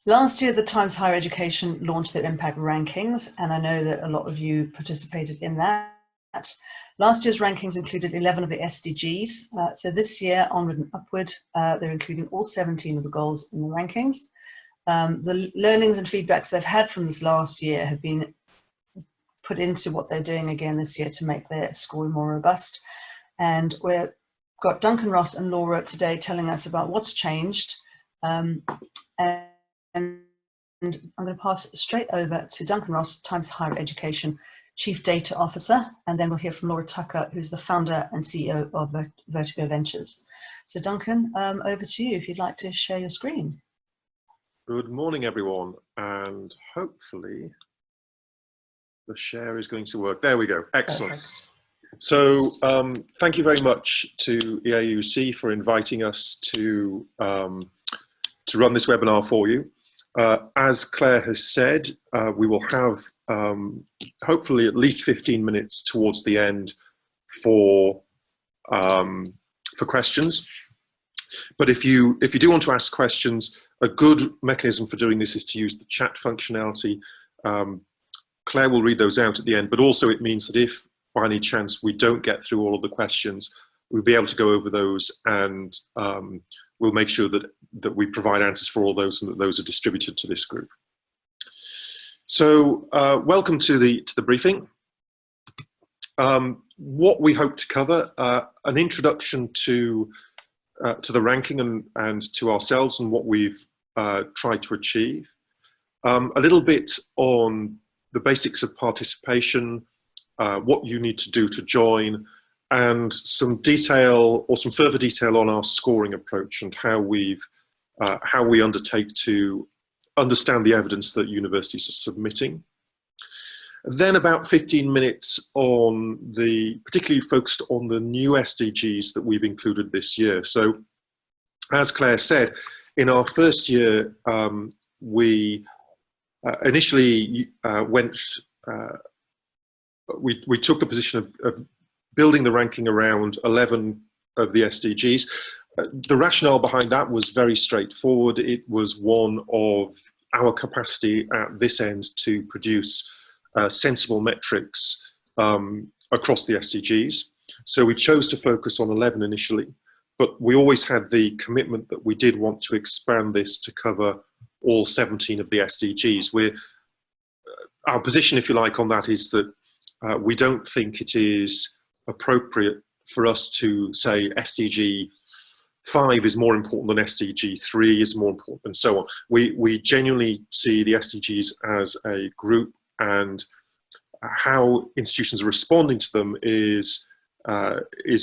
Last year, the Times Higher Education launched their impact rankings, and I know that a lot of you participated in that. Last year's rankings included 11 of the SDGs. So this year, onward and upward, they're including all 17 of the goals in the rankings. The learnings and feedbacks they've had from this last year have been put into what they're doing again this year to make their scoring more robust. And we've got Duncan, Ross and Laura today telling us about what's changed. And I'm going to pass straight over to Duncan Ross, Times Higher Education Chief Data Officer, and then we'll hear from Laura Tucker, who's the founder and CEO of Vertigo Ventures. So Duncan, over to you if you'd like to share your screen. Good morning, everyone, and hopefully the share is going to work. There we go. Excellent. Perfect. So thank you very much to EAUC for inviting us to run this webinar for you. As Claire has said, we will have hopefully at least 15 minutes towards the end for questions. But if you do want to ask questions, a good mechanism for doing this is to use the chat functionality. Claire will read those out at the end, but also it means that if by any chance we don't get through all of the questions, we'll be able to go over those, and we'll make sure that we provide answers for all those and that those are distributed to this group. So welcome to the briefing. What we hope to cover, an introduction to the ranking and to ourselves and what we've tried to achieve. A little bit on the basics of participation, what you need to do to join, and some detail or some further detail on our scoring approach and how we undertake to understand the evidence that universities are submitting. And then about 15 minutes on particularly focused on the new SDGs that we've included this year. So as Claire said, in our first year, we initially we took the position of building the ranking around 11 of the SDGs. The rationale behind that was very straightforward. It was one of our capacity at this end to produce sensible metrics across the SDGs. So we chose to focus on 11 initially, but we always had the commitment that we did want to expand this to cover all 17 of the SDGs. Our position, if you like, on that is that we don't think it is appropriate for us to say SDG 5 is more important than SDG 3 is more important, and so on. We genuinely see the SDGs as a group, and how institutions are responding to them is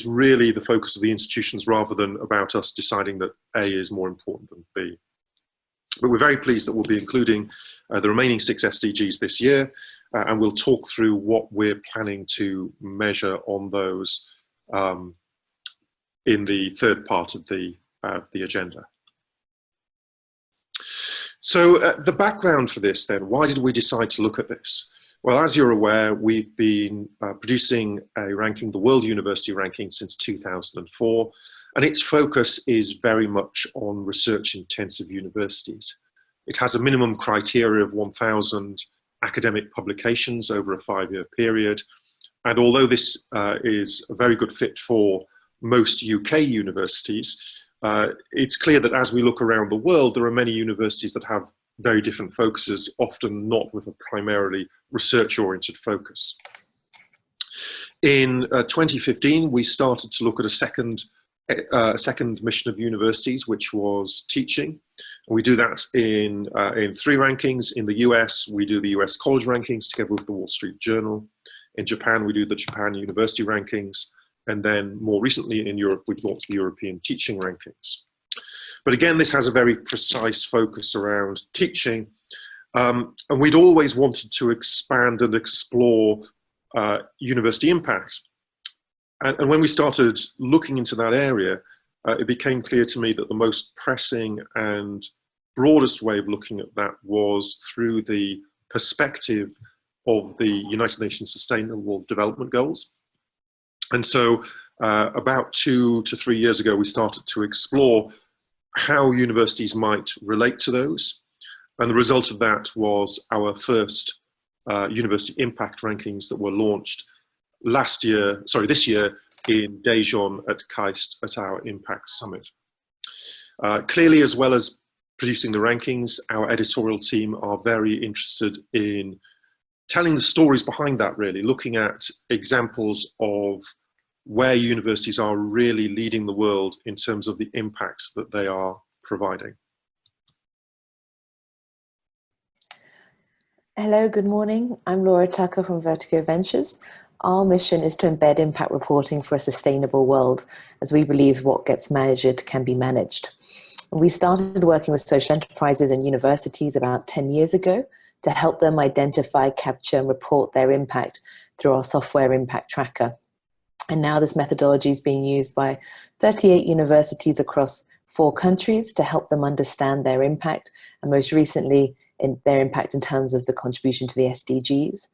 really the focus of the institutions rather than about us deciding that A is more important than B. But we're very pleased that we'll be including the remaining 6 SDGs this year, and we'll talk through what we're planning to measure on those in the third part of the agenda. So the background for this then, why did we decide to look at this? Well, as you're aware, we've been producing a ranking, the World University Ranking, since 2004, and its focus is very much on research-intensive universities. It has a minimum criteria of 1,000 academic publications over a 5-year period, and although this is a very good fit for most UK universities, it's clear that as we look around the world, there are many universities that have very different focuses, often not with a primarily research-oriented focus. In 2015, we started to look at a second mission of universities, which was teaching. We do that in 3 rankings. In the US, we do the US college rankings together with the Wall Street Journal. In Japan, we do the Japan University rankings. And then more recently in Europe, we've launched the European teaching rankings. But again, this has a very precise focus around teaching. And we'd always wanted to expand and explore university impact. And when we started looking into that area, it became clear to me that the most pressing and broadest way of looking at that was through the perspective of the United Nations Sustainable Development Goals. And so about 2 to 3 years ago, we started to explore how universities might relate to those. And the result of that was our first university impact rankings that were launched this year in Deajeon at KAIST at our Impact Summit. Clearly, as well as producing the rankings, our editorial team are very interested in telling the stories behind that, really, looking at examples of where universities are really leading the world in terms of the impact that they are providing. Hello, good morning. I'm Laura Tucker from Vertigo Ventures. Our mission is to embed impact reporting for a sustainable world, as we believe what gets measured can be managed. We started working with social enterprises and universities about 10 years ago to help them identify, capture, and report their impact through our software impact tracker. And now this methodology is being used by 38 universities across 4 countries to help them understand their impact, and most recently, in their impact in terms of the contribution to the SDGs.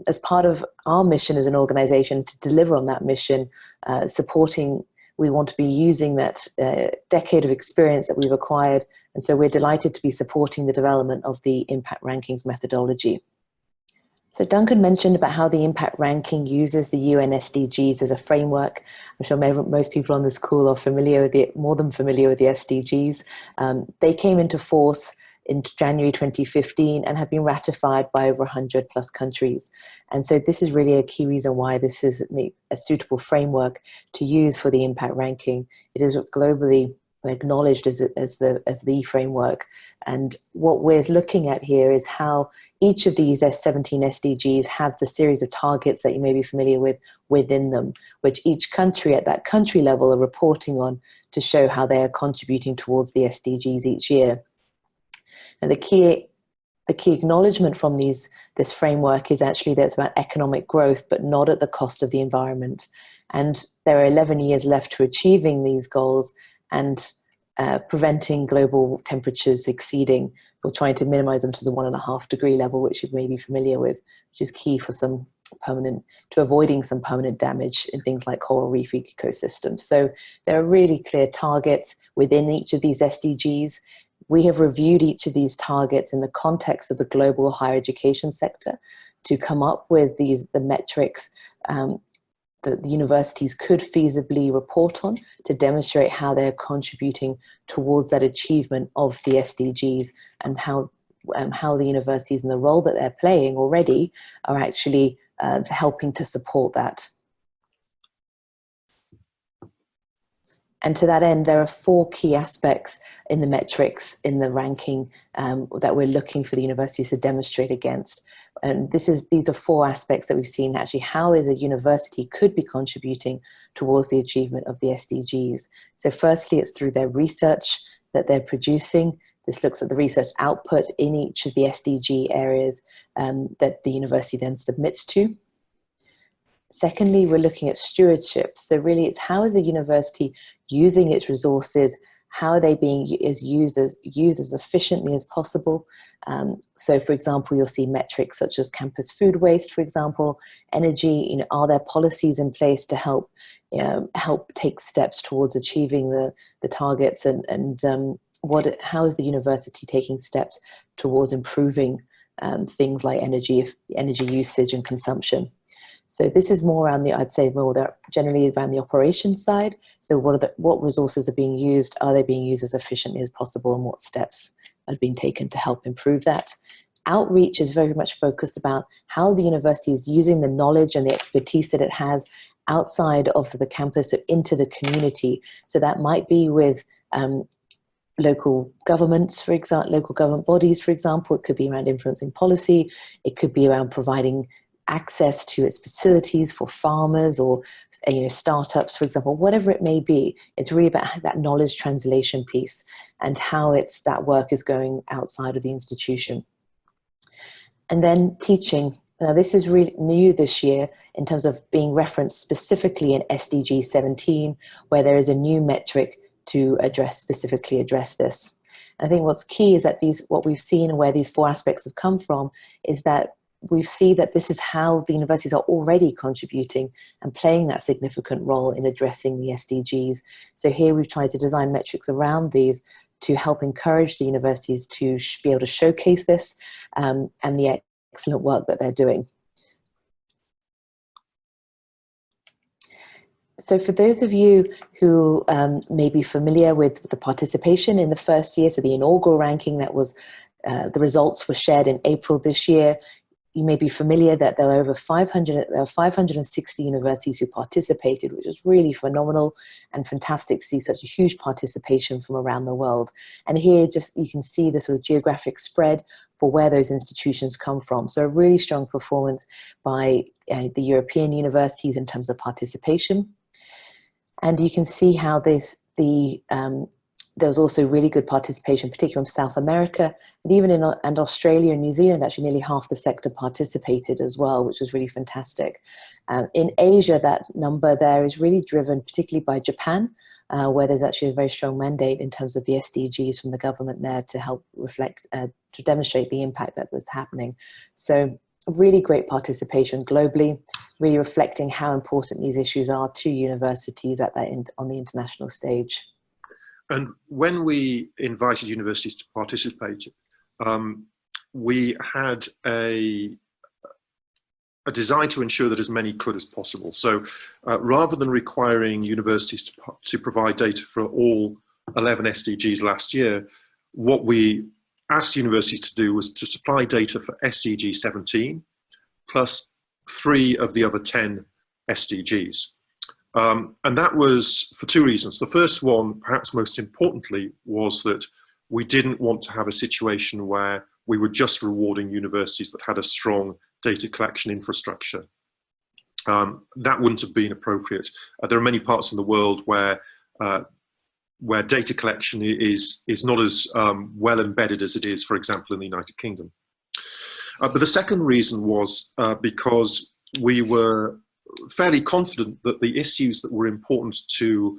As part of our mission as an organization to deliver on that mission, we want to be using that decade of experience that we've acquired, and so we're delighted to be supporting the development of the impact rankings methodology. So Duncan mentioned about how the impact ranking uses the UN SDGs as a framework. I'm sure most people on this call are familiar with more than familiar with the SDGs. They came into force in January 2015 and have been ratified by over 100 plus countries. And so this is really a key reason why this is a suitable framework to use for the impact ranking. It is globally acknowledged as the framework. And what we're looking at here is how each of these 17 SDGs have the series of targets that you may be familiar with within them, which each country at that country level are reporting on to show how they are contributing towards the SDGs each year. And the key acknowledgement from this framework is actually that it's about economic growth, but not at the cost of the environment. And there are 11 years left to achieving these goals and preventing global temperatures exceeding, or trying to minimize them to the 1.5 degree level, which you may be familiar with, which is key for avoiding some permanent damage in things like coral reef ecosystems. So there are really clear targets within each of these SDGs. We have reviewed each of these targets in the context of the global higher education sector to come up with the metrics that the universities could feasibly report on to demonstrate how they're contributing towards that achievement of the SDGs, and how the universities and the role that they're playing already are actually helping to support that. And to that end, there are 4 key aspects in the metrics in the ranking that we're looking for the universities to demonstrate against. And these are 4 aspects that we've seen actually how is a university could be contributing towards the achievement of the SDGs. So firstly, it's through their research that they're producing. This looks at the research output in each of the SDG areas that the university then submits to. Secondly, we're looking at stewardship. So really it's how is the university using its resources, how are they being used as efficiently as possible. So for example, you'll see metrics such as campus food waste, for example, energy, are there policies in place to help take steps towards achieving the targets, and how is the university taking steps towards improving things like energy usage and consumption. So this is more around generally around the operations side. So what resources are being used? Are they being used as efficiently as possible, and what steps are being taken to help improve that? Outreach is very much focused about how the university is using the knowledge and the expertise that it has outside of the campus into the community. So that might be with local governments, for example, local government bodies, for example. It could be around influencing policy. It could be around providing access to its facilities for farmers or startups, for example, whatever it may be. It's really about that knowledge translation piece and how that work is going outside of the institution. And then teaching. Now this is really new this year in terms of being referenced specifically in SDG 17, where there is a new metric to specifically address this. And I think what's key is that what we've seen and where these 4 aspects have come from is that we see that this is how the universities are already contributing and playing that significant role in addressing the SDGs. So here we've tried to design metrics around these to help encourage the universities to be able to showcase this and the excellent work that they're doing. So for those of you who may be familiar with the participation in the first year, so the inaugural ranking that was, the results were shared in April this year, you may be familiar that there are over 560 universities who participated, which is really phenomenal and fantastic to see such a huge participation from around the world. And here just you can see the sort of geographic spread for where those institutions come from. So a really strong performance by the European universities in terms of participation. And you can see how there was also really good participation, particularly from South America, and even and Australia and New Zealand, actually nearly half the sector participated as well, which was really fantastic. In Asia, that number there is really driven particularly by Japan, where there's actually a very strong mandate in terms of the SDGs from the government there to help reflect, to demonstrate the impact that was happening. So really great participation globally, really reflecting how important these issues are to universities at on the international stage. And when we invited universities to participate, we had a desire to ensure that as many could as possible. So rather than requiring universities to provide data for all 11 SDGs last year, what we asked universities to do was to supply data for SDG 17 plus 3 of the other 10 SDGs. And that was for 2 reasons. The first one, perhaps most importantly, was that we didn't want to have a situation where we were just rewarding universities that had a strong data collection infrastructure. That wouldn't have been appropriate. There are many parts in the world where data collection is not as well embedded as it is, for example, in the United Kingdom. But the second reason was because we were fairly confident that the issues that were important to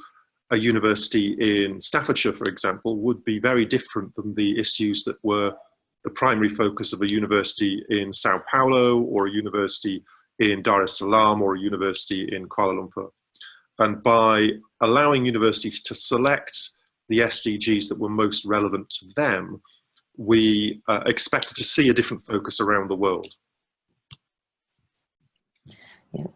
a university in Staffordshire, for example, would be very different than the issues that were the primary focus of a university in Sao Paulo or a university in Dar es Salaam or a university in Kuala Lumpur. And by allowing universities to select the SDGs that were most relevant to them, we expected to see a different focus around the world. Yeah.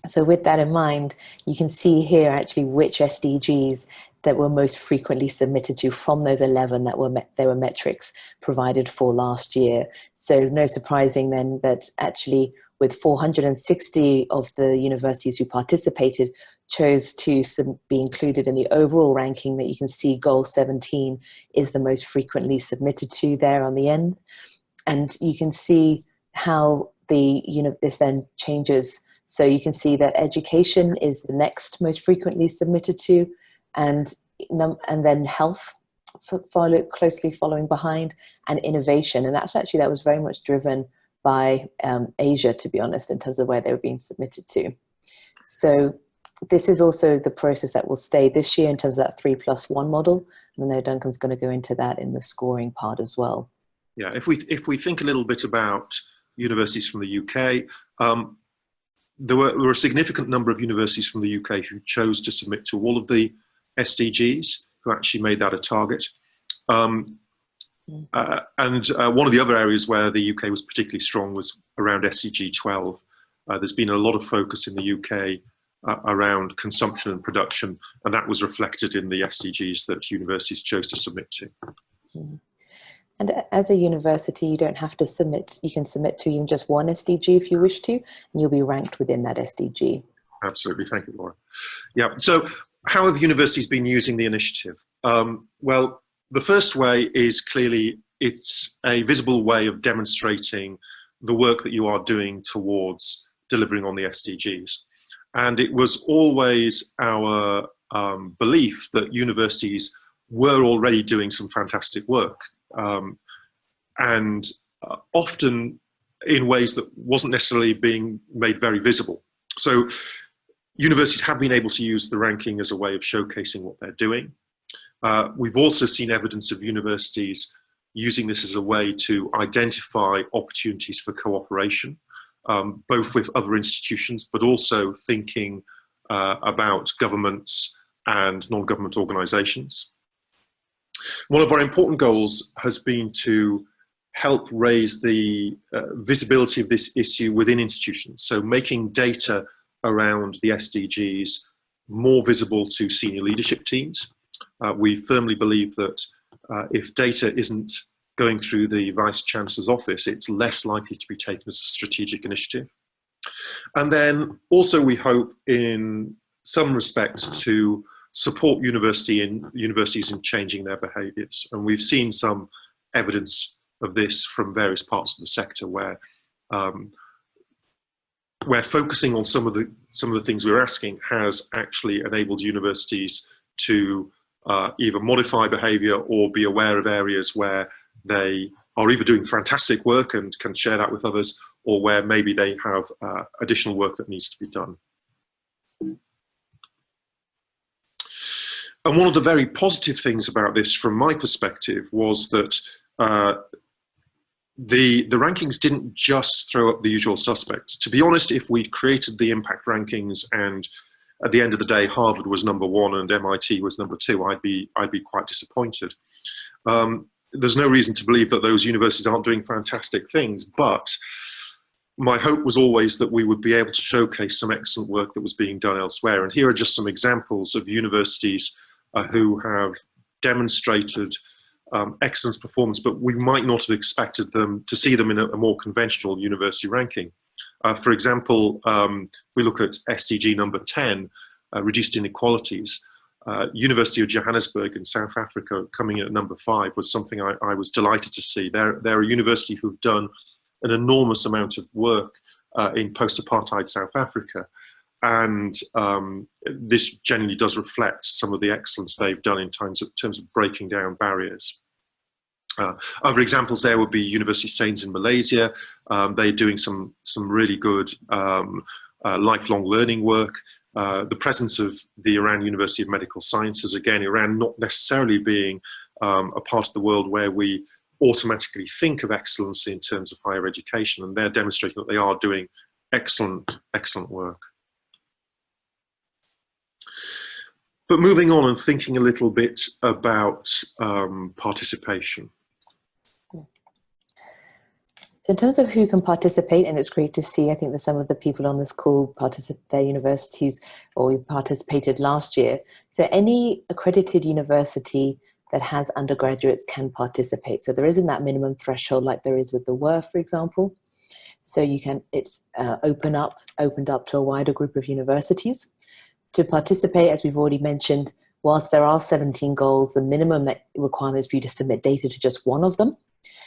So with that in mind, you can see here actually which SDGs that were most frequently submitted to from those 11 that were metrics provided for last year. So no surprising then that actually with 460 of the universities who participated chose to be included in the overall ranking, that you can see goal 17 is the most frequently submitted to there on the end. And you can see how this then changes. So you can see that education is the next most frequently submitted to, and then health closely following behind, and innovation. And that was very much driven by Asia, to be honest, in terms of where they were being submitted to. So this is also the process that will stay this year in terms of that 3+1 model. And I know Duncan's going to go into that in the scoring part as well. Yeah, if we think a little bit about universities from the UK, there were a significant number of universities from the UK who chose to submit to all of the SDGs, who actually made that a target. And one of the other areas where the UK was particularly strong was around SDG 12. There's been a lot of focus in the UK around consumption and production, and that was reflected in the SDGs that universities chose to submit to. And as a university, you don't have to submit, you can submit to even just one SDG if you wish to, and you'll be ranked within that SDG. Absolutely, thank you, Laura. Yeah, so how have universities been using the initiative? Well, the first way is clearly it's a visible way of demonstrating the work that you are doing towards delivering on the SDGs. And it was always our belief that universities were already doing some fantastic work, and often in ways that wasn't necessarily being made very visible. So universities have been able to use the ranking as a way of showcasing what they're doing. We've also seen evidence of universities using this as a way to identify opportunities for cooperation, both with other institutions, but also thinking about governments and non-government organizations. One of our important goals has been to help raise the visibility of this issue within institutions. So making data around the SDGs more visible to senior leadership teams. We firmly believe that if data isn't going through the Vice Chancellor's office, it's less likely to be taken as a strategic initiative. And then also we hope in some respects to support universities in changing their behaviours. And we've seen some evidence of this from various parts of the sector where focusing on some of the things we're asking has actually enabled universities to either modify behaviour or be aware of areas where they are either doing fantastic work and can share that with others, or where maybe they have additional work that needs to be done. And one of the very positive things about this from my perspective was that the rankings didn't just throw up the usual suspects. To be honest, if we'd created the impact rankings and at the end of the day Harvard was #1 and MIT was #2, I'd be quite disappointed. There's no reason to believe that those universities aren't doing fantastic things, but my hope was always that we would be able to showcase some excellent work that was being done elsewhere. And here are just some examples of universities who have demonstrated excellent performance, but we might not have expected them to see them in a more conventional university ranking. For example, if we look at SDG number 10, reduced inequalities, University of Johannesburg in South Africa coming in at number 5 was something I was delighted to see. They're a university who've done an enormous amount of work in post-apartheid South Africa. And this generally does reflect some of the excellence they've done in terms of breaking down barriers. Other examples there would be University of Sains in Malaysia. They're doing some really good lifelong learning work. The presence of the Iran University of Medical Sciences, again, Iran not necessarily being a part of the world where we automatically think of excellence in terms of higher education, and they're demonstrating that they are doing excellent work. But moving on and thinking a little bit about participation. So in terms of who can participate, and it's great to see, I think that some of the people on this call their universities or participated last year. So any accredited university that has undergraduates can participate. So there isn't that minimum threshold like there is with the WER, for example. So it's opened up to a wider group of universities. To participate, as we've already mentioned, whilst there are 17 goals, the minimum requirement is for you to submit data to just one of them,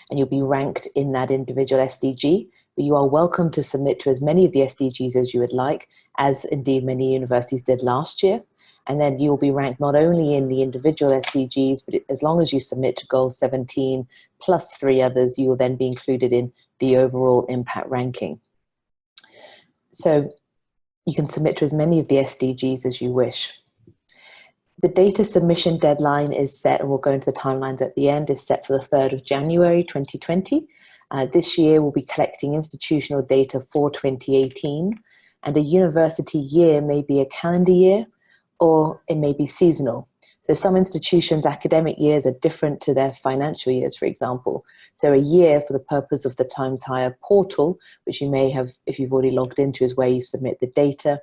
and you'll be ranked in that individual SDG. But you are welcome to submit to as many of the SDGs as you would like, as indeed many universities did last year. And then you'll be ranked not only in the individual SDGs, but as long as you submit to goal 17 plus 3 others, you will then be included in the overall impact ranking. So you can submit to as many of the SDGs as you wish. The data submission deadline is set, and we'll go into the timelines at the end, is set for the 3rd of January 2020. This year we'll be collecting institutional data for 2018, and a university year may be a calendar year or it may be seasonal. So some institutions' academic years are different to their financial years, for example. So a year for the purpose of the Times Higher portal, which you may have, if you've already logged into, is where you submit the data.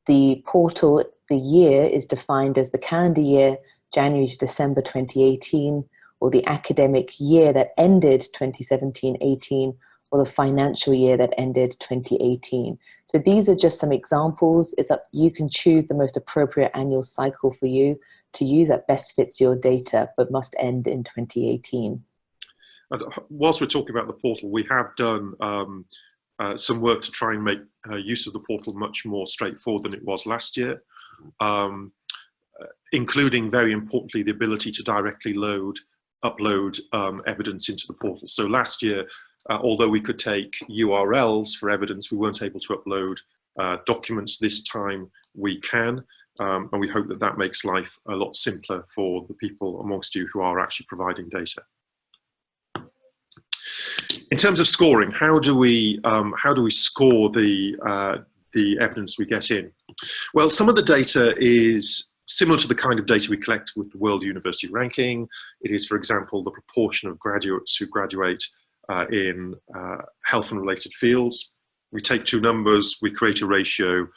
The portal, the year is defined as the calendar year, January to December 2018, or the academic year that ended 2017-18, or the financial year that ended 2018. So these are just some examples. You can choose the most appropriate annual cycle for you to use that best fits your data, but must end in 2018. And whilst we're talking about the portal, we have done some work to try and make use of the portal much more straightforward than it was last year, including, very importantly, the ability to directly upload evidence into the portal. So last year, although we could take URLs for evidence, we weren't able to upload documents. This time we can, and we hope that that makes life a lot simpler for the people amongst you who are actually providing data. In terms of scoring, how do we score the evidence we get in? Well, some of the data is similar to the kind of data we collect with the World University Ranking. It is, for example, the proportion of graduates who graduate in health and related fields. We take two numbers, we create a ratio,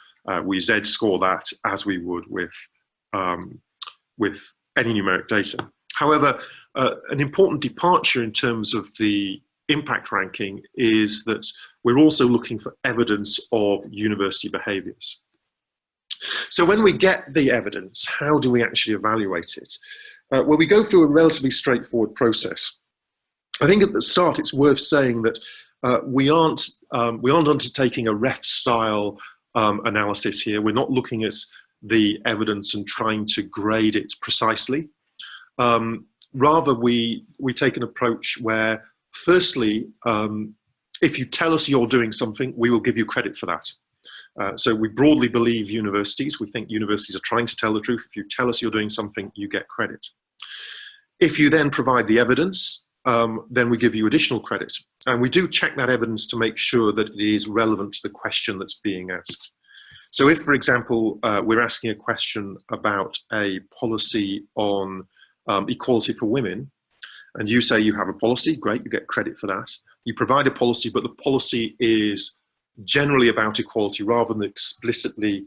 we z-score that as we would with any numeric data. However, an important departure in terms of the impact ranking is that we're also looking for evidence of university behaviours. So when we get the evidence, how do we actually evaluate it? Well, we go through a relatively straightforward process. I think at the start it's worth saying that we aren't undertaking a ref-style analysis here. We're not looking at the evidence and trying to grade it precisely. Rather, we take an approach where, firstly, if you tell us you're doing something, we will give you credit for that. So we broadly believe universities. We think universities are trying to tell the truth. If you tell us you're doing something, you get credit. If you then provide the evidence, then we give you additional credit. And we do check that evidence to make sure that it is relevant to the question that's being asked. So if, for example, we're asking a question about a policy on equality for women, and you say you have a policy, great, you get credit for that. You provide a policy, but the policy is generally about equality rather than explicitly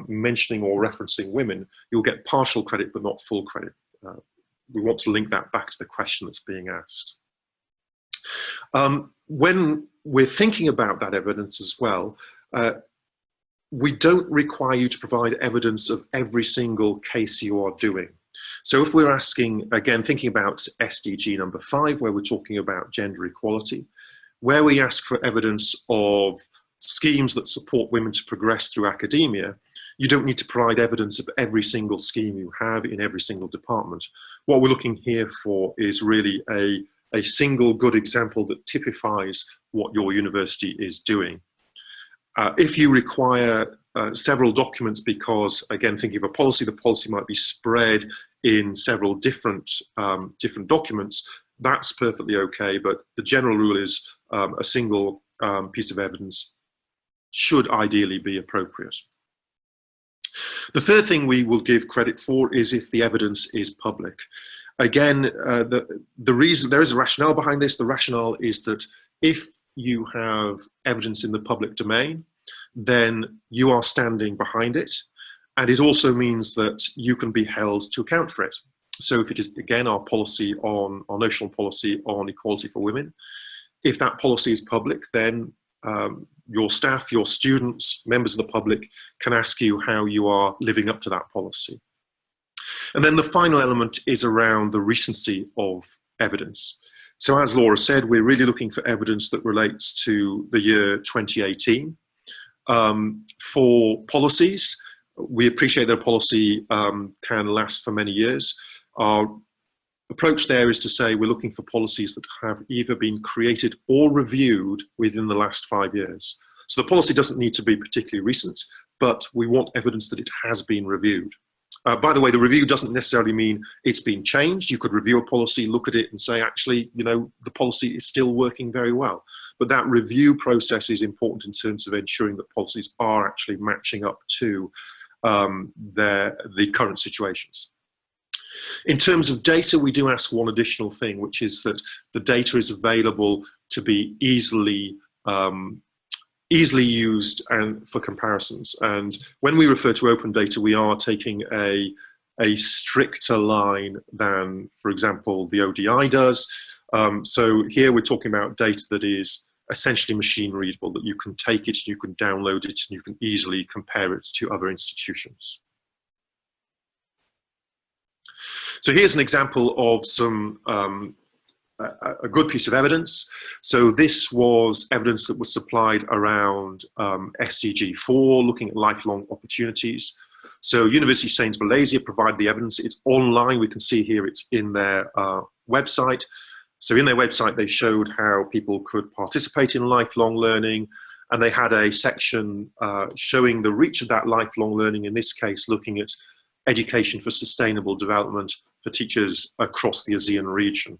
mentioning or referencing women, you'll get partial credit but not full credit. We want to link that back to the question that's being asked. When we're thinking about that evidence as well, we don't require you to provide evidence of every single case you are doing. So if we're asking, again, thinking about SDG number 5, where we're talking about gender equality, where we ask for evidence of schemes that support women to progress through academia, you don't need to provide evidence of every single scheme you have in every single department. What we're looking here for is really a single good example that typifies what your university is doing. If you require several documents because, again, thinking of a policy, the policy might be spread in several different documents, that's perfectly okay, but the general rule is a single piece of evidence should ideally be appropriate. The third thing we will give credit for is if the evidence is public. Again, the reason, there is a rationale behind this. The rationale is that if you have evidence in the public domain, then you are standing behind it. And it also means that you can be held to account for it. So if it is, again, our policy on, our notional policy on equality for women, if that policy is public, then your staff, your students, members of the public can ask you how you are living up to that policy. And then the final element is around the recency of evidence. So as Laura said, we're really looking for evidence that relates to the year 2018. For policies, we appreciate that a policy can last for many years. Our approach there is to say we're looking for policies that have either been created or reviewed within the last 5 years. So the policy doesn't need to be particularly recent, but we want evidence that it has been reviewed. By the way, the review doesn't necessarily mean it's been changed. You could review a policy, look at it and say, actually, you know, the policy is still working very well. But that review process is important in terms of ensuring that policies are actually matching up to the current situations. In terms of data, we do ask one additional thing, which is that the data is available to be easily used and for comparisons. And when we refer to open data, we are taking a stricter line than, for example, the ODI does. So here we're talking about data that is essentially machine readable, that you can take it, you can download it, and you can easily compare it to other institutions. So here's an example of some a good piece of evidence. So this was evidence that was supplied around SDG 4, looking at lifelong opportunities. So University of Saint Malaysia provided the evidence. It's online. We can see here it's in their website. So in their website, they showed how people could participate in lifelong learning, and they had a section showing the reach of that lifelong learning, in this case, looking at education for sustainable development for teachers across the ASEAN region.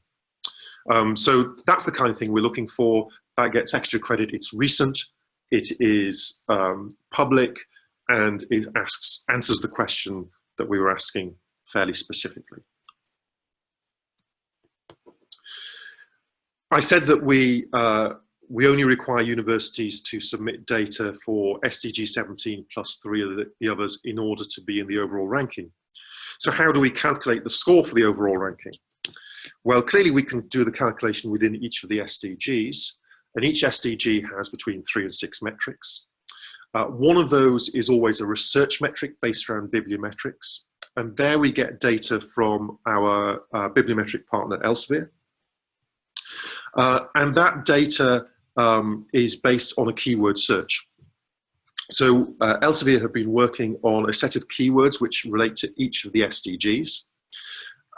So that's the kind of thing we're looking for. That gets extra credit. It's recent, it is public, and it answers the question that we were asking fairly specifically. I said that we only require universities to submit data for SDG 17 plus 3 of the others in order to be in the overall ranking. So how do we calculate the score for the overall ranking? Well, clearly we can do the calculation within each of the SDGs, and each SDG has between 3 and 6 metrics. One of those is always a research metric based around bibliometrics, and there we get data from our bibliometric partner Elsevier. And that data is based on a keyword search. So Elsevier have been working on a set of keywords which relate to each of the SDGs.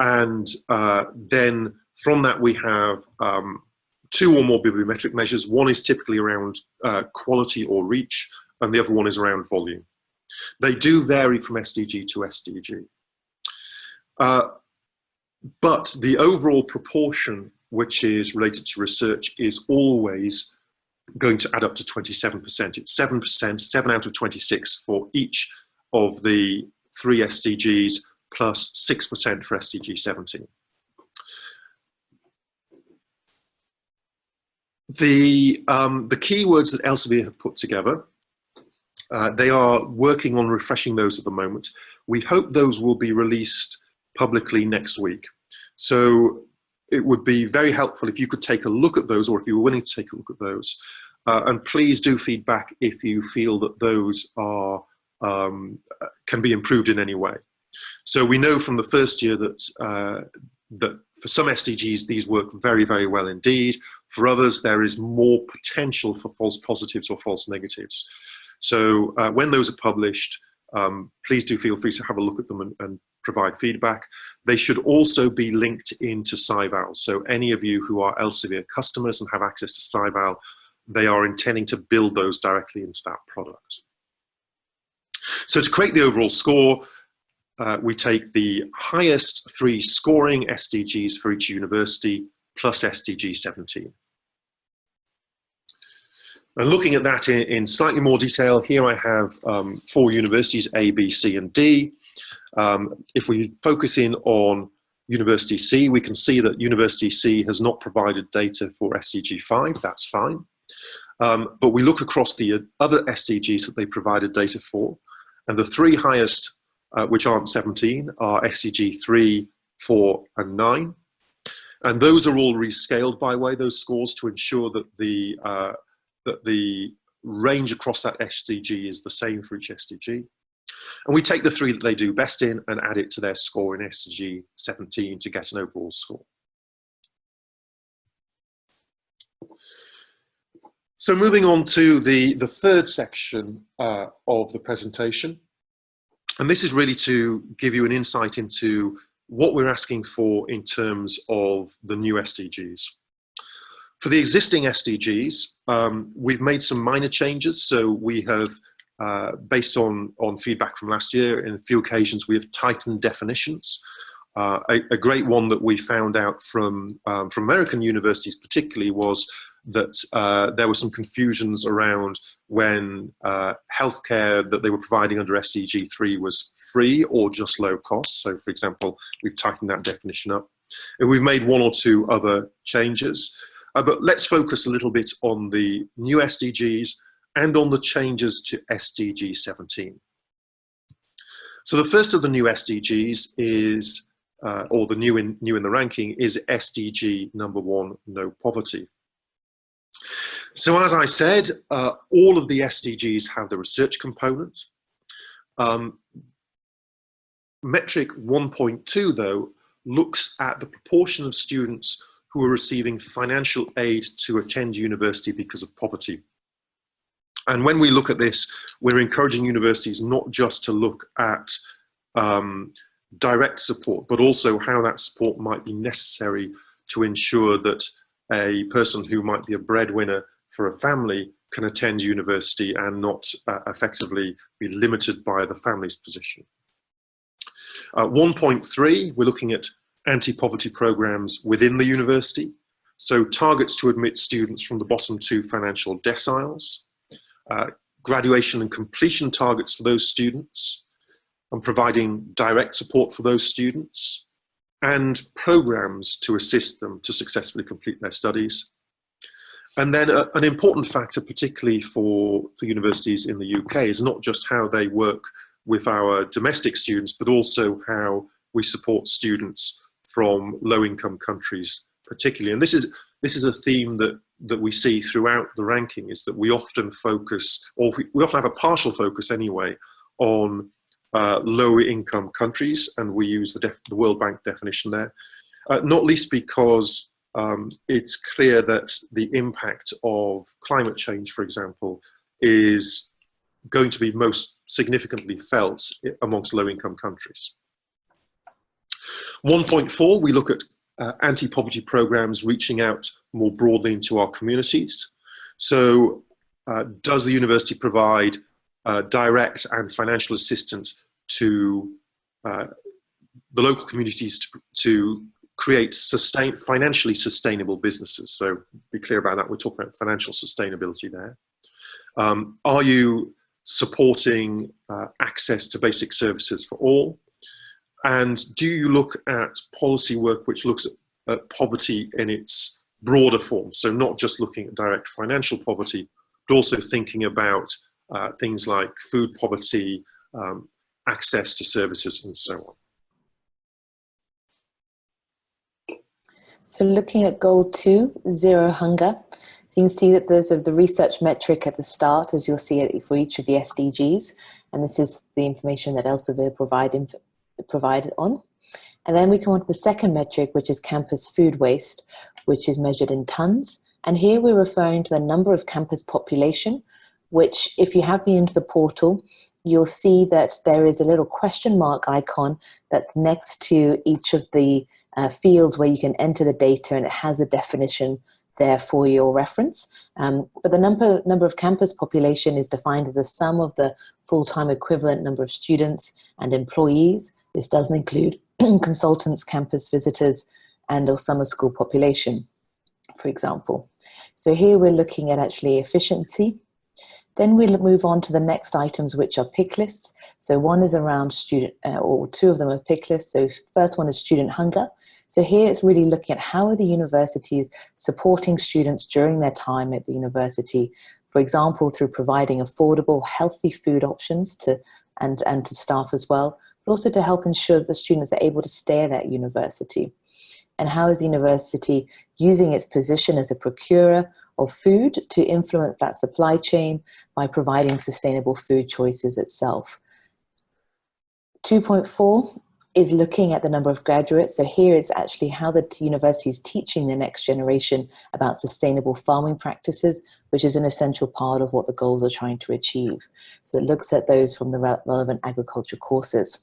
And then from that we have 2 or more bibliometric measures. One is typically around quality or reach, and the other one is around volume. They do vary from SDG to SDG. But the overall proportion which is related to research is always going to add up to 27%. It's 7%, 7 out of 26 for each of the 3 SDGs, plus 6% for SDG 17. The keywords that Elsevier have put together, they are working on refreshing those at the moment. We hope those will be released publicly next week. So it would be very helpful if you could take a look at those, or if you were willing to take a look at those. And please do feedback if you feel that those are, can be improved in any way. So we know from the first year that, that for some SDGs, these work very, very well indeed. For others, there is more potential for false positives or false negatives. So when those are published, please do feel free to have a look at them and provide feedback. They should also be linked into SciVal. So any of you who are Elsevier customers and have access to SciVal, they are intending to build those directly into that product. So to create the overall score, we take the highest 3 scoring SDGs for each university plus SDG 17. And looking at that in slightly more detail, here I have 4 universities, A, B, C, and D. If we focus in on University C, we can see that University C has not provided data for SDG 5, that's fine. But we look across the other SDGs that they provided data for, and the 3 highest, which aren't 17, are SDG 3, 4, and 9. And those are all rescaled, by the way, those scores, to ensure that the range across that SDG is the same for each SDG. And we take the 3 that they do best in and add it to their score in SDG 17 to get an overall score. So moving on to the third section of the presentation. And this is really to give you an insight into what we're asking for in terms of the new SDGs. For the existing SDGs, we've made some minor changes. So we have, based on feedback from last year, in a few occasions, we have tightened definitions. A great one that we found out from American universities particularly was that there were some confusions around when healthcare that they were providing under SDG 3 was free or just low cost. So for example, we've tightened that definition up. And we've made 1 or 2 other changes. But let's focus a little bit on the new SDGs and on the changes to SDG 17. So the first of the new SDGs is, or the new in the ranking, is SDG number 1, no poverty. So as I said, all of the SDGs have the research component. Metric 1.2, though, looks at the proportion of students who are receiving financial aid to attend university because of poverty. And when we look at this, we're encouraging universities not just to look at direct support, but also how that support might be necessary to ensure that a person who might be a breadwinner for a family can attend university and not effectively be limited by the family's position. 1.3, we're looking at anti-poverty programs within the university. So targets to admit students from the bottom 2 financial deciles, graduation and completion targets for those students, and providing direct support for those students, and programs to assist them to successfully complete their studies. And then an important factor, particularly for universities in the UK, is not just how they work with our domestic students, but also how we support students from low-income countries particularly. And this is a theme that we see throughout the ranking, is that we often focus, or we often have a partial focus anyway, on lower income countries, and we use the World Bank definition there, not least because it's clear that the impact of climate change, for example, is going to be most significantly felt amongst low income countries. 1.4, we look at anti-poverty programs reaching out more broadly into our communities. So does the university provide direct and financial assistance to the local communities to create financially sustainable businesses? So be clear about that, we're talking about financial sustainability there. Are you supporting access to basic services for all? And do you look at policy work which looks at poverty in its broader form? So not just looking at direct financial poverty, but also thinking about things like food poverty, access to services, and so on. So looking at goal 2, zero hunger. So you can see that there's the research metric at the start, as you'll see it for each of the SDGs. And this is the information that Elsevier provided on. And then we come on to the second metric, which is campus food waste, which is measured in tons. And here we're referring to the number of campus population, which, if you have been into the portal, you'll see that there is a little question mark icon that's next to each of the fields where you can enter the data, and it has a definition there for your reference. But the number of campus population is defined as the sum of the full-time equivalent number of students and employees. This doesn't include consultants, campus visitors, and or summer school population, for example. So here we're looking at actually efficiency. Then we'll move on to the next items, which are pick lists. So one is around student, or two of them are pick lists. So first one is student hunger. So here it's really looking at how are the universities supporting students during their time at the university, for example, through providing affordable, healthy food options and to staff as well, but also to help ensure that the students are able to stay at that university. And how is the university using its position as a procurer of food to influence that supply chain by providing sustainable food choices itself? 2.4 is looking at the number of graduates. So here is actually how the university is teaching the next generation about sustainable farming practices, which is an essential part of what the goals are trying to achieve. So it looks at those from the relevant agriculture courses.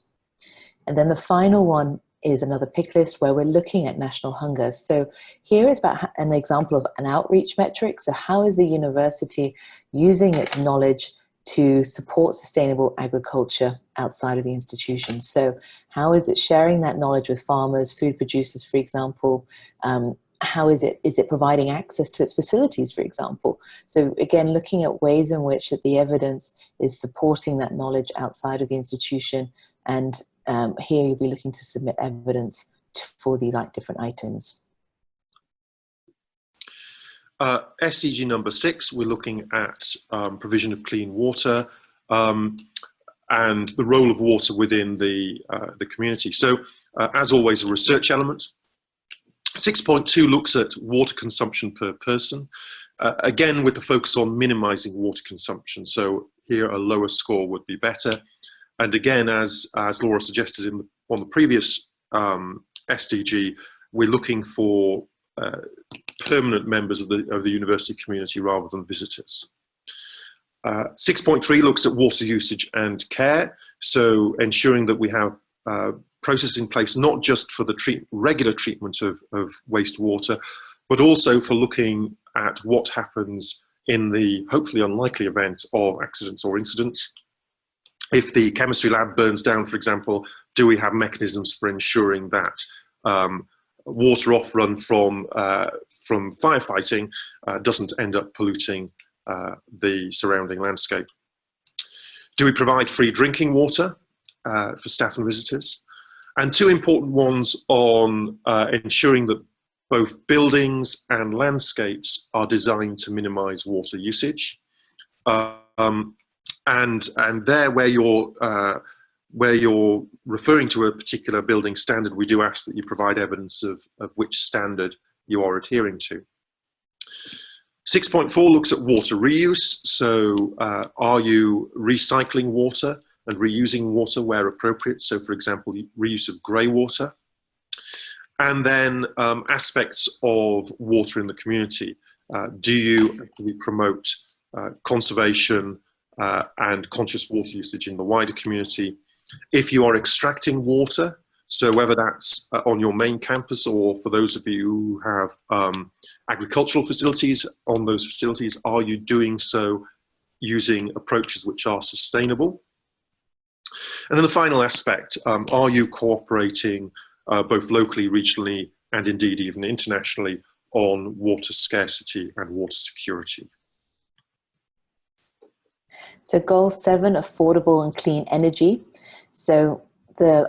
And then the final one is another pick list where we're looking at national hunger. So here is about an example of an outreach metric. So how is the university using its knowledge to support sustainable agriculture outside of the institution? So how is it sharing that knowledge with farmers, food producers, for example? How is it providing access to its facilities, for example? So again, looking at ways in which that the evidence is supporting that knowledge outside of the institution. And here you'll be looking to submit evidence for these different items. SDG number 6, we're looking at provision of clean water and the role of water within the community. So as always, a research element. 6.2 looks at water consumption per person, again with the focus on minimizing water consumption. So here a lower score would be better. And again, as Laura suggested on the previous SDG, we're looking for permanent members of the university community rather than visitors. 6.3 looks at water usage and care, so ensuring that we have processes in place not just for the regular treatment of wastewater, but also for looking at what happens in the hopefully unlikely event of accidents or incidents. If the chemistry lab burns down, for example, do we have mechanisms for ensuring that water off run from firefighting doesn't end up polluting the surrounding landscape? Do we provide free drinking water? for staff and visitors, and two important ones on ensuring that both buildings and landscapes are designed to minimize water usage. And there, where you're referring to a particular building standard, we do ask that you provide evidence of which standard you are adhering to. 6.4 looks at water reuse. So are you recycling water and reusing water where appropriate? So for example, reuse of grey water. And then aspects of water in the community. Do you actually promote conservation and conscious water usage in the wider community? If you are extracting water, so whether that's on your main campus or for those of you who have agricultural facilities on those facilities, are you doing so using approaches which are sustainable? And then the final aspect, are you cooperating both locally, regionally, and indeed even internationally on water scarcity and water security? So goal 7, affordable and clean energy. So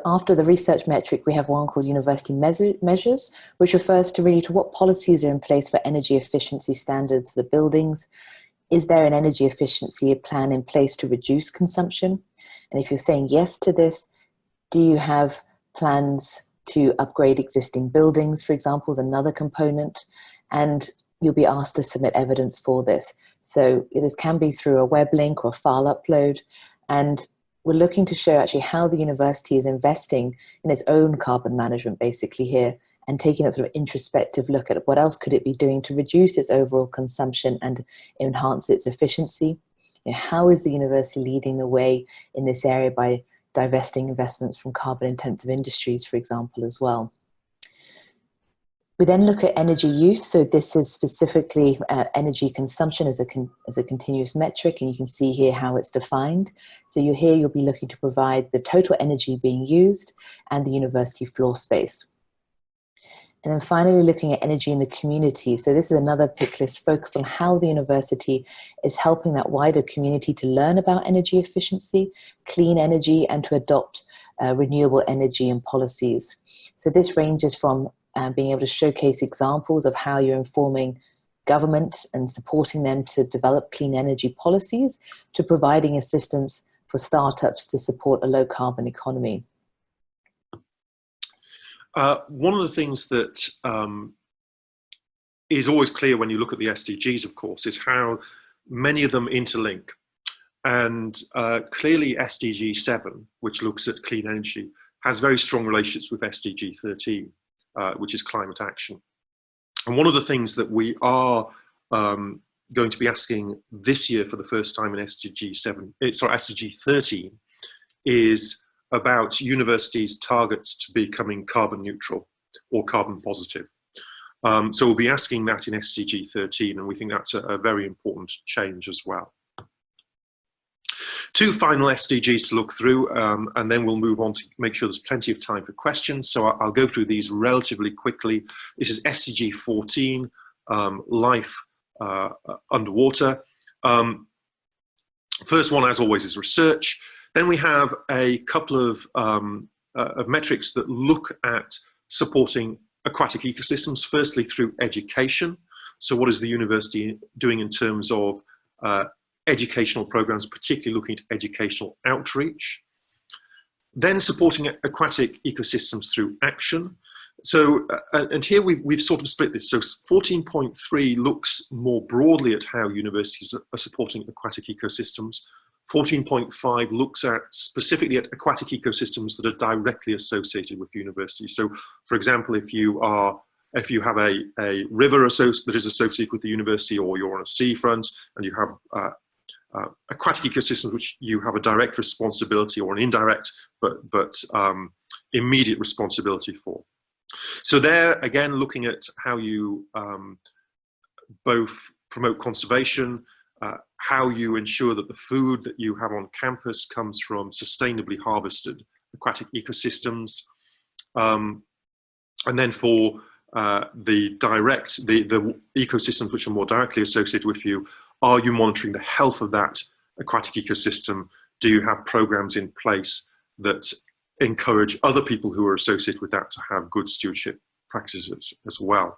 after the research metric, we have one called university measures, which refers to really to what policies are in place for energy efficiency standards for the buildings. Is there an energy efficiency plan in place to reduce consumption? And if you're saying yes to this, do you have plans to upgrade existing buildings, for example, is another component? And you'll be asked to submit evidence for this. So this can be through a web link or a file upload. And we're looking to show actually how the university is investing in its own carbon management basically here, and taking that sort of introspective look at what else could it be doing to reduce its overall consumption and enhance its efficiency. You know, how is the university leading the way in this area by divesting investments from carbon intensive industries, for example, as well. We then look at energy use. So this is specifically energy consumption as a continuous metric, and you can see here how it's defined. So you'll be looking to provide the total energy being used and the university floor space. And then finally looking at energy in the community. So this is another pick list focused on how the university is helping that wider community to learn about energy efficiency, clean energy, and to adopt renewable energy and policies. So this ranges from being able to showcase examples of how you're informing government and supporting them to develop clean energy policies, to providing assistance for startups to support a low carbon economy. One of the things that is always clear when you look at the SDGs, of course, is how many of them interlink. And clearly SDG 7, which looks at clean energy, has very strong relationships with SDG 13. Which is climate action. And one of the things that we are going to be asking this year for the first time in SDG 13 is about universities' targets to becoming carbon neutral or carbon positive. So we'll be asking that in SDG 13, and we think that's a very important change as well. Two final SDGs to look through, and then we'll move on to make sure there's plenty of time for questions. So I'll go through these relatively quickly. This is SDG 14, life underwater. First one, as always, is research. Then we have a couple of metrics that look at supporting aquatic ecosystems, firstly through education. So what is the university doing in terms of educational programs, particularly looking at educational outreach. Then supporting aquatic ecosystems through action. So, and here we've sort of split this. So 14.3 looks more broadly at how universities are supporting aquatic ecosystems. 14.5 looks at specifically at aquatic ecosystems that are directly associated with universities. So for example, if you have a river that is associated with the university, or you're on a seafront and you have aquatic ecosystems which you have a direct responsibility or an indirect but immediate responsibility for. So there, again, looking at how you both promote conservation, how you ensure that the food that you have on campus comes from sustainably harvested aquatic ecosystems, and then for the ecosystems which are more directly associated with you, are you monitoring the health of that aquatic ecosystem? Do you have programs in place that encourage other people who are associated with that to have good stewardship practices as well.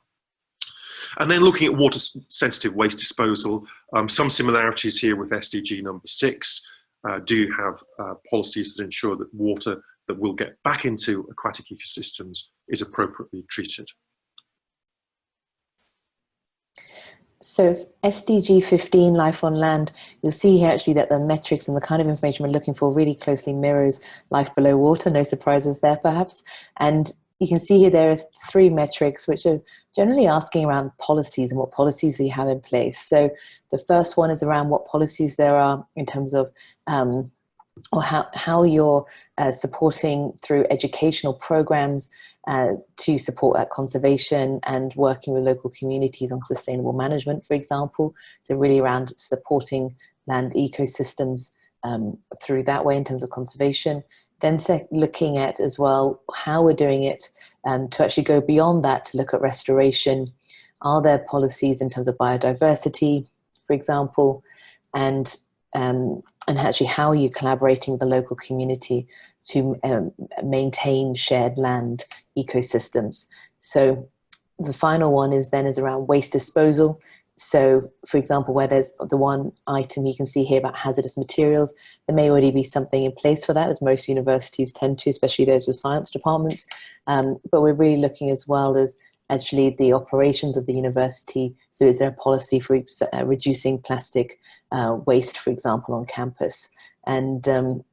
And then looking at water-sensitive waste disposal, some similarities here with SDG number 6. Do have policies that ensure that water that will get back into aquatic ecosystems is appropriately treated. So SDG 15, Life on Land, you'll see here actually that the metrics and the kind of information we're looking for really closely mirrors life below water. No surprises there perhaps. And you can see here there are 3 metrics which are generally asking around policies and what policies do you have in place. So the first one is around what policies there are in terms of or how you're supporting through educational programs to support that conservation and working with local communities on sustainable management, for example. So really around supporting land ecosystems through that way in terms of conservation. Then looking at as well how we're doing it to actually go beyond that to look at restoration. Are there policies in terms of biodiversity, for example, and actually how are you collaborating with the local community to maintain shared land ecosystems. So the final one is around waste disposal. So for example, where there's the one item you can see here about hazardous materials, there may already be something in place for that, as most universities tend to, especially those with science departments. But we're really looking as well as actually the operations of the university. So is there a policy for reducing plastic waste, for example, on campus? And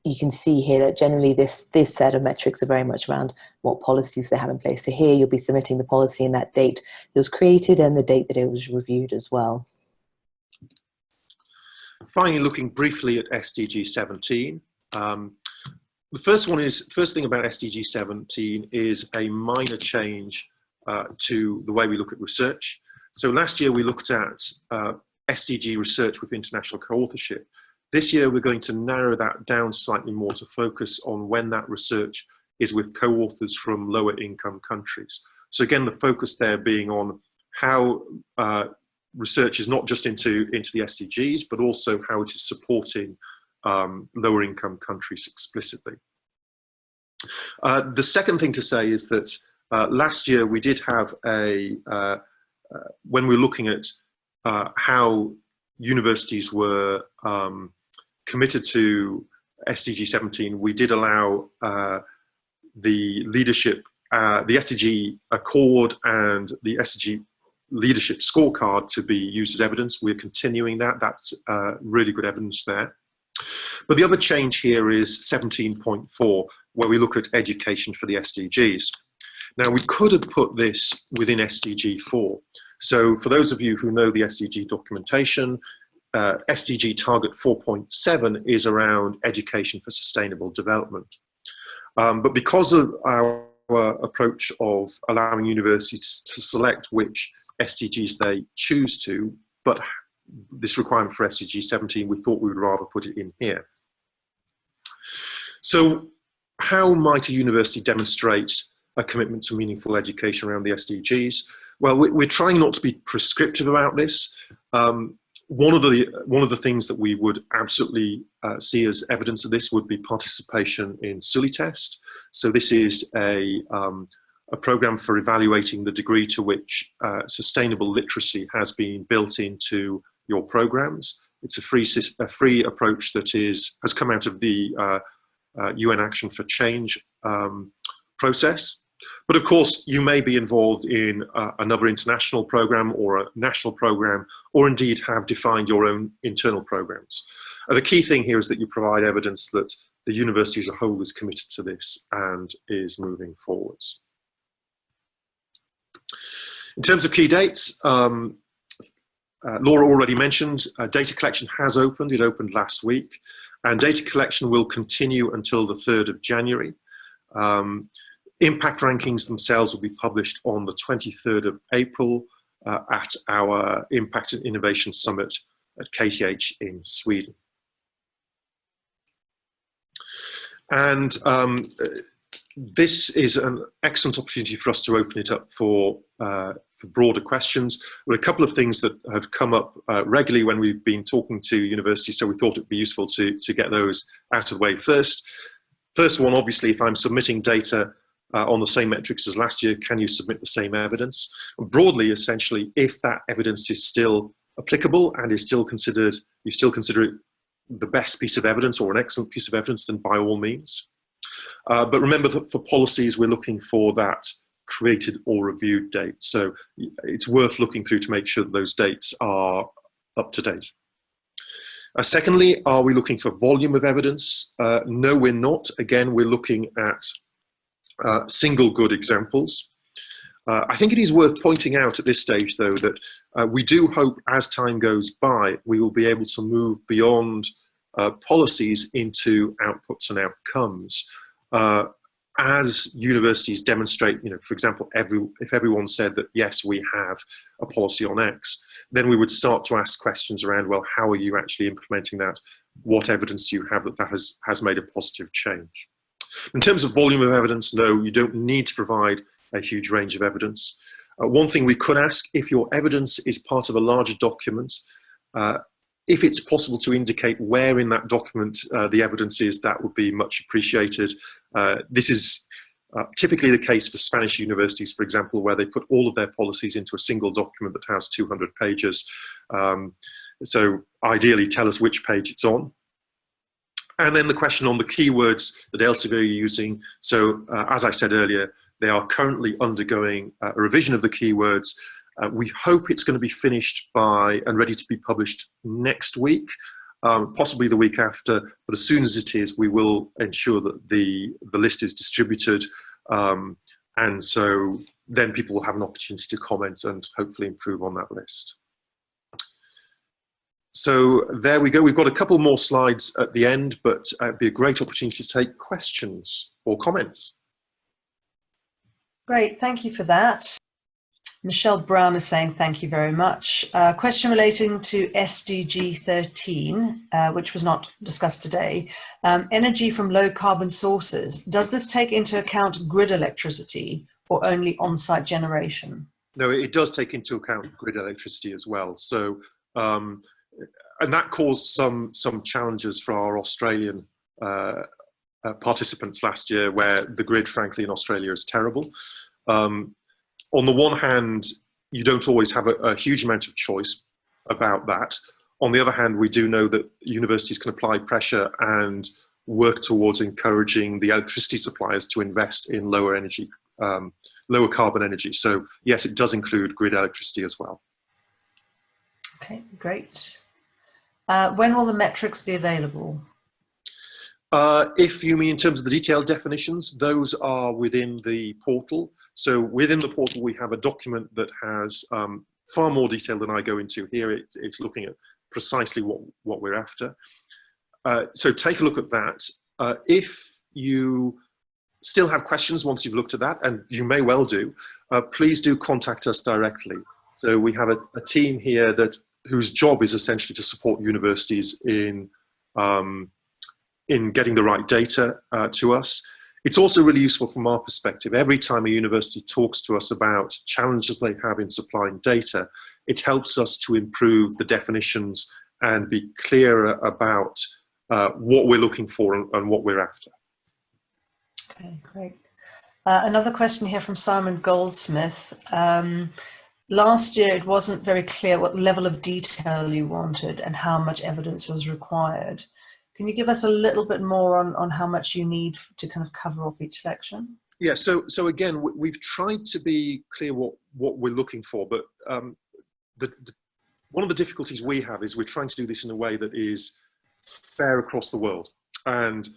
you can see here that generally this set of metrics are very much around what policies they have in place. So here you'll be submitting the policy in that date that was created and the date that it was reviewed as well. Finally, looking briefly at SDG 17. The first thing about SDG 17 is a minor change to the way we look at research. So last year we looked at SDG research with international co-authorship. This year we're going to narrow that down slightly more to focus on when that research is with co-authors from lower income countries. So again, the focus there being on how research is not just into the SDGs, but also how it is supporting lower income countries explicitly. The second thing to say is that last year we did have when we were looking at how universities were committed to SDG 17, we did allow the leadership, the SDG Accord and the SDG Leadership Scorecard to be used as evidence. We're continuing that. That's really good evidence there. But the other change here is 17.4, where we look at education for the SDGs. Now, we could have put this within SDG 4. So for those of you who know the SDG documentation, SDG target 4.7 is around education for sustainable development. But because of our approach of allowing universities to select which SDGs they choose to, but this requirement for SDG 17, we thought we would rather put it in here. So how might a university demonstrate a commitment to meaningful education around the SDGs? Well, we're trying not to be prescriptive about this. One of the things that we would absolutely see as evidence of this would be participation in citation. So this is a program for evaluating the degree to which sustainable literacy has been built into your programs. It's a free approach that has come out of the UN Action for Change process. But of course, you may be involved in another international program or a national program, or indeed have defined your own internal programs. The key thing here is that you provide evidence that the university as a whole is committed to this and is moving forwards. In terms of key dates, Laura already mentioned data collection has opened. It opened last week, and data collection will continue until the 3rd of January. Impact rankings themselves will be published on the 23rd of April at our Impact and Innovation Summit at KTH in Sweden. And this is an excellent opportunity for us to open it up for broader questions. There are a couple of things that have come up regularly when we've been talking to universities, so we thought it'd be useful to get those out of the way first. First one, obviously, if I'm submitting data on the same metrics as last year, can you submit the same evidence? And broadly, essentially, if that evidence is still applicable and is still considered, you still consider it the best piece of evidence or an excellent piece of evidence, then by all means. But remember that for policies, we're looking for that created or reviewed date. So it's worth looking through to make sure that those dates are up to date. Secondly, are we looking for volume of evidence? No, we're not. Again, we're looking at single good examples. I think it is worth pointing out at this stage, though, that we do hope as time goes by, we will be able to move beyond policies into outputs and outcomes. As universities demonstrate, for example, if everyone said that, yes, we have a policy on X, then we would start to ask questions around, well, how are you actually implementing that? What evidence do you have that that has made a positive change? In terms of volume of evidence, no, you don't need to provide a huge range of evidence. One thing we could ask, if your evidence is part of a larger document, if it's possible to indicate where in that document the evidence is, that would be much appreciated. This is typically the case for Spanish universities, for example, where they put all of their policies into a single document that has 200 pages. So ideally, tell us which page it's on. And then the question on the keywords that Elsevier are using. So as I said earlier, they are currently undergoing a revision of the keywords. We hope it's going to be finished by and ready to be published next week, possibly the week after. But as soon as it is, we will ensure that the list is distributed. And so then people will have an opportunity to comment and hopefully improve on that list. So there we go. We've got a couple more slides at the end, but it'd be a great opportunity to take questions or comments. Great, thank you for that. Michelle Brown is saying thank you very much. Question relating to SDG 13, which was not discussed today. Energy from low carbon sources. Does this take into account grid electricity or only on-site generation? No, it does take into account grid electricity as well. So, and that caused some challenges for our Australian participants last year, where the grid, frankly, in Australia is terrible. On the one hand, you don't always have a huge amount of choice about that. On the other hand, we do know that universities can apply pressure and work towards encouraging the electricity suppliers to invest in lower energy, lower carbon energy. So yes, it does include grid electricity as well. Okay, great. When will the metrics be available? If you mean in terms of the detailed definitions, those are within the portal. So within the portal, we have a document that has far more detail than I go into here. It's looking at precisely what we're after. So take a look at that. If you still have questions once you've looked at that, and you may well do, please do contact us directly. So we have a team here whose job is essentially to support universities in getting the right data to us. It's also really useful from our perspective. Every time a university talks to us about challenges they have in supplying data, it helps us to improve the definitions and be clearer about what we're looking for and what we're after. Okay, great. Another question here from Simon Goldsmith. Last year, it wasn't very clear what level of detail you wanted and how much evidence was required. Can you give us a little bit more on how much you need to kind of cover off each section? Yeah, so again, we've tried to be clear what we're looking for, but one of the difficulties we have is we're trying to do this in a way that is fair across the world. And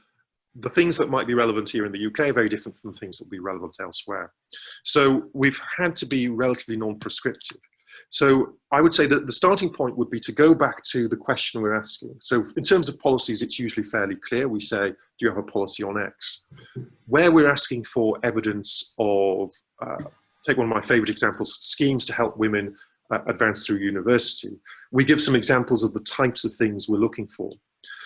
the things that might be relevant here in the UK are very different from the things that will be relevant elsewhere. So we've had to be relatively non-prescriptive. So I would say that the starting point would be to go back to the question we're asking. So in terms of policies, it's usually fairly clear. We say, do you have a policy on X? Where we're asking for evidence of, take one of my favorite examples, schemes to help women advance through university. We give some examples of the types of things we're looking for.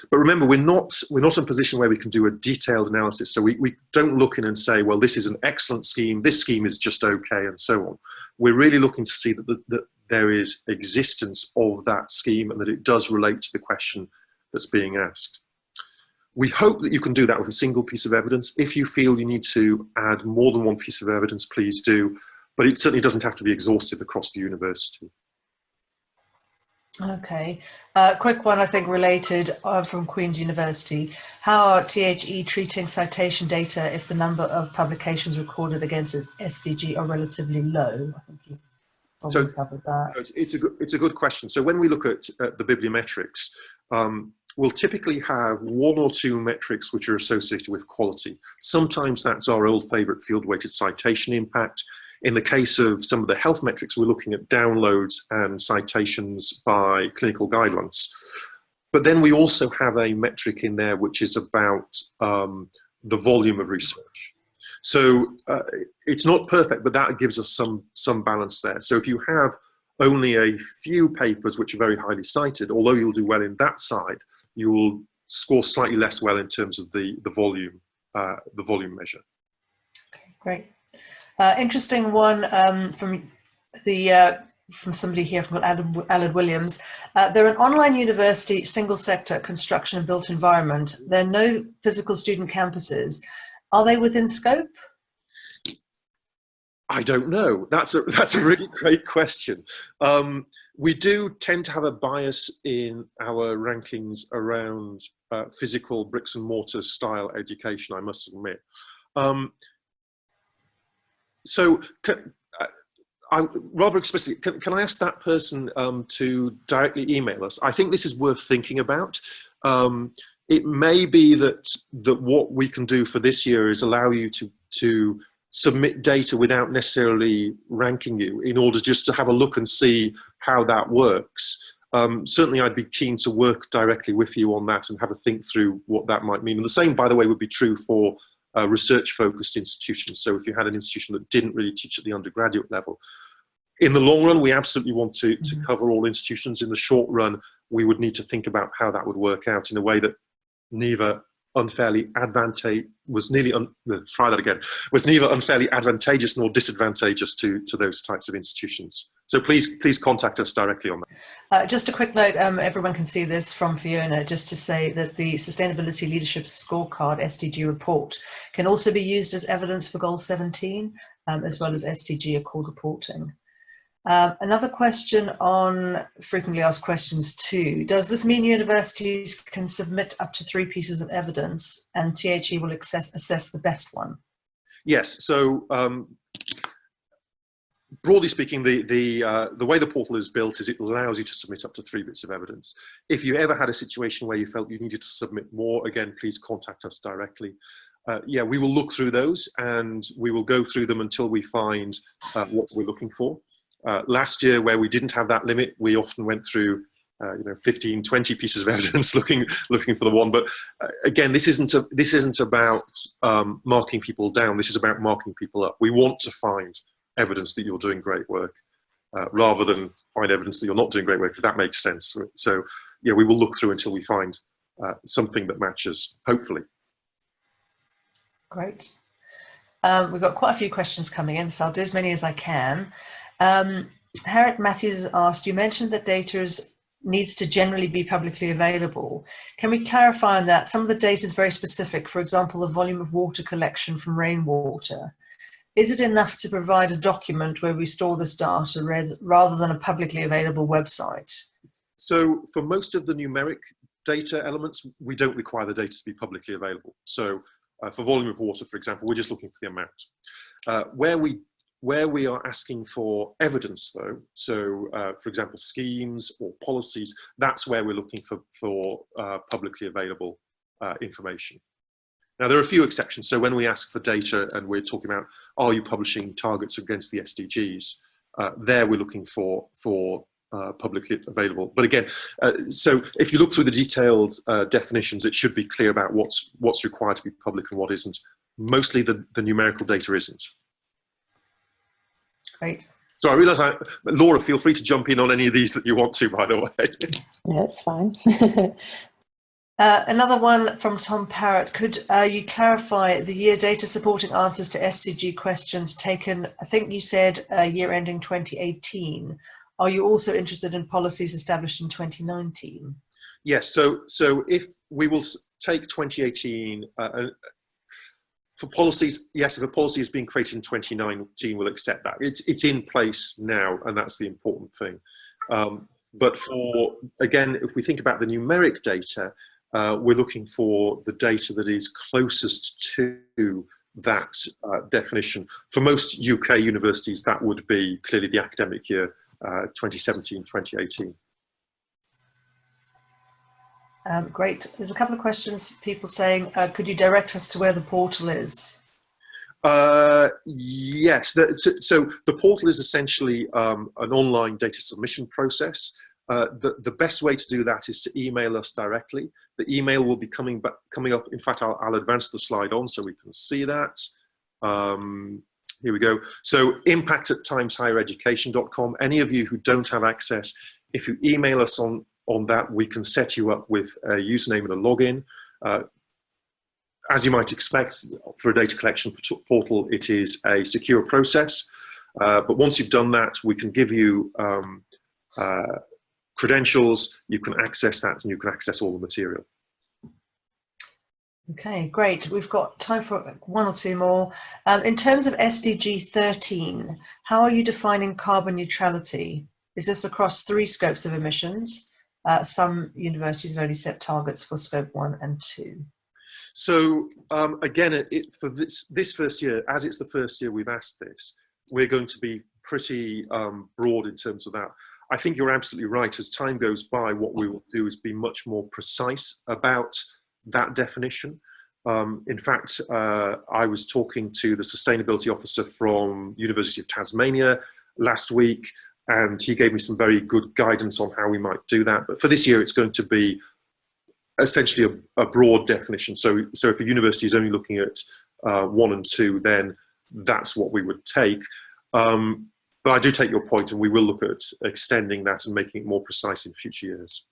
But remember, we're not in a position where we can do a detailed analysis. So we don't look in and say, well, this is an excellent scheme, this scheme is just okay, and so on. We're really looking to see that there is existence of that scheme and that it does relate to the question that's being asked. We hope that you can do that with a single piece of evidence. If you feel you need to add more than one piece of evidence, please do. But it certainly doesn't have to be exhaustive across the university. Okay, quick one, I think related from Queen's University. How are THE treating citation data if the number of publications recorded against SDG are relatively low? I think you probably covered that. It's a good question. So when we look at the bibliometrics, we'll typically have one or two metrics which are associated with quality. Sometimes that's our old favorite field-weighted citation impact. In the case of some of the health metrics, we're looking at downloads and citations by clinical guidelines. But then we also have a metric in there which is about the volume of research. So it's not perfect, but that gives us some balance there. So if you have only a few papers which are very highly cited, although you'll do well in that side, you will score slightly less well in terms of the volume measure. Okay, great. Interesting one from somebody here from Alan Williams. They're an online university, single sector, construction and built environment. There are no physical student campuses. Are they within scope? I don't know. That's a really great question. We do tend to have a bias in our rankings around physical bricks and mortar style education, I must admit. So rather explicitly, can I ask that person to directly email us? I think this is worth thinking about. It may be that what we can do for this year is allow you to submit data without necessarily ranking you, in order just to have a look and see how that works. Certainly I'd be keen to work directly with you on that and have a think through what that might mean. And the same, by the way, would be true for research-focused institutions. So if you had an institution that didn't really teach at the undergraduate level, in the long run, we absolutely want to cover all institutions. In the short run, we would need to think about how that would work out in a way that neither unfairly was neither unfairly advantageous nor disadvantageous to those types of institutions. So please contact us directly on that. Just a quick note, everyone can see this from Fiona, just to say that the Sustainability Leadership Scorecard SDG report can also be used as evidence for Goal 17, as well as SDG Accord reporting. Another question on frequently asked questions too. Does this mean universities can submit up to 3 pieces of evidence and THE will assess the best one? Yes, so broadly speaking, the way the portal is built is it allows you to submit up to 3 bits of evidence. If you ever had a situation where you felt you needed to submit more, again, please contact us directly. Yeah, we will look through those and we will go through them until we find what we're looking for. Last year, where we didn't have that limit, we often went through 15, 20 pieces of evidence looking for the one. But again, this isn't about marking people down. This is about marking people up. We want to find evidence that you're doing great work, rather than find evidence that you're not doing great work, if that makes sense. So yeah, we will look through until we find something that matches, hopefully. Great. We've got quite a few questions coming in, so I'll do as many as I can. Harriet Matthews asked, you mentioned that data needs to generally be publicly available. Can we clarify on that? Some of the data is very specific, for example, the volume of water collection from rainwater. Is it enough to provide a document where we store this data rather than a publicly available website? So for most of the numeric data elements, we don't require the data to be publicly available. So for volume of water, for example, we're just looking for the amount. Where we are asking for evidence, though, so for example, schemes or policies, that's where we're looking for publicly available information. Now, there are a few exceptions. So when we ask for data and we're talking about, are you publishing targets against the SDGs, there we're looking for publicly available. But again, so if you look through the detailed definitions, it should be clear about what's required to be public and what isn't. Mostly the numerical data isn't. Great. So I realise, Laura, feel free to jump in on any of these that you want to, by the way. No, it's fine. Another one from Tom Parrott. Could you clarify the year data supporting answers to SDG questions taken, I think you said year ending 2018. Are you also interested in policies established in 2019? Yes, so if we will take 2018, for policies, yes, if a policy is being created in 2019, we'll accept that. It's in place now, and that's the important thing. But for, again, if we think about the numeric data, we're looking for the data that is closest to that definition. For most UK universities, that would be clearly the academic year 2017-2018. Great. There's a couple of questions, people saying, could you direct us to where the portal is? Yes, so the portal is essentially an online data submission process. The best way to do that is to email us directly. The email will be coming up. In fact, I'll advance the slide on so we can see that. Here we go. So impact@timeshighereducation.com. Any of you who don't have access, if you email us on that, we can set you up with a username and a login. As you might expect, for a data collection portal, it is a secure process. But once you've done that, we can give you credentials, you can access that, and you can access all the material. Okay, great. We've got time for one or two more. In terms of SDG 13, how are you defining carbon neutrality? Is this across 3 scopes of emissions? Some universities have only set targets for scope 1 and 2. So again, for this first year, as it's the first year we've asked this, we're going to be pretty broad in terms of that. I think you're absolutely right. As time goes by, what we will do is be much more precise about that definition. In fact, I was talking to the sustainability officer from University of Tasmania last week, and he gave me some very good guidance on how we might do that. But for this year, it's going to be essentially a broad definition. So if a university is only looking at 1 and 2, then that's what we would take. But I do take your point, and we will look at extending that and making it more precise in future years.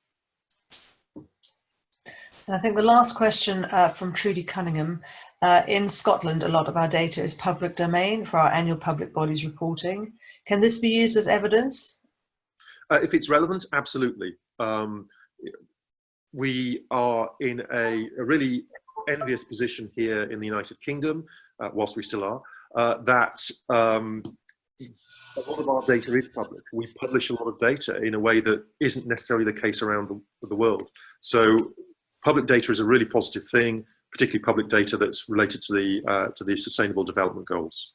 I think the last question from Trudy Cunningham. In Scotland, a lot of our data is public domain for our annual public bodies reporting. Can this be used as evidence? If it's relevant, absolutely. We are in a really envious position here in the United Kingdom, whilst we still are, that a lot of our data is public. We publish a lot of data in a way that isn't necessarily the case around the world. So public data is a really positive thing, particularly public data that's related to the Sustainable Development Goals.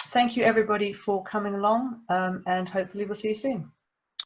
Thank you, everybody, for coming along, and hopefully we'll see you soon.